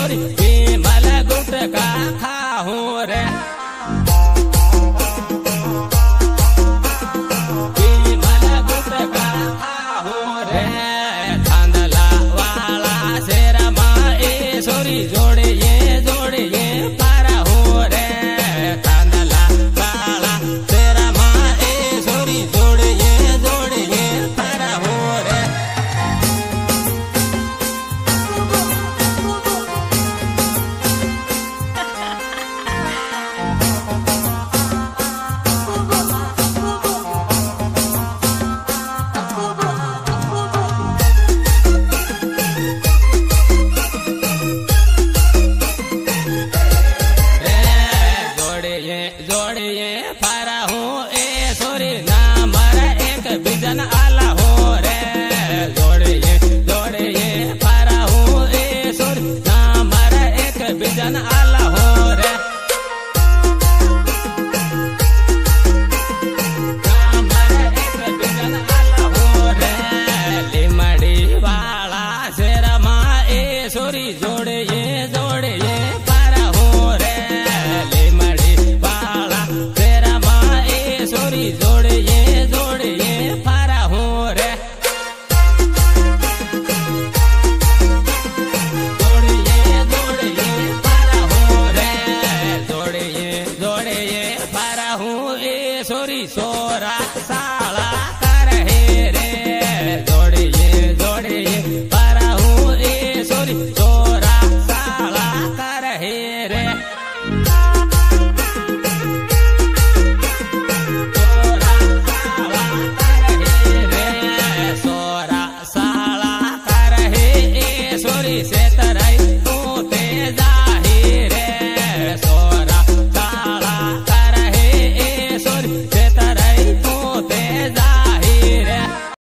sorry विमल गुटका खाऊं रे विमल गुटका खाऊं रे थांदला वाला शेरा माए सोरी जोड़िए जोड़िए पारा हो रे थांदला वाला शेरा माए सोरी जोड़िए जोड़िए पारा हो रे जोड़िए फारा हूँ ए सोरी ना मर एक बिजन आला हो रे जोड़िए जोड़िए फारा हूँ ए सोरी ना मर एक बिजन आला हो रे ना मर एक बिजन आला हो रे लिमड़ी वाला शेरा माँ ए सोरी जोड़िए जोड़िए फारा हो रे जोड़िए जोड़िए फारा हो रे जोड़िए जोड़िए फारा हो रे जोड़िए जोड़िए फारा हूँ ए सोरी सोरा साला कर हे रे जोड़िए जोड़िए फारा हूँ ए सोरी सोरा साला कर हे रे सोरा साला कर हे ए सोरी से तरह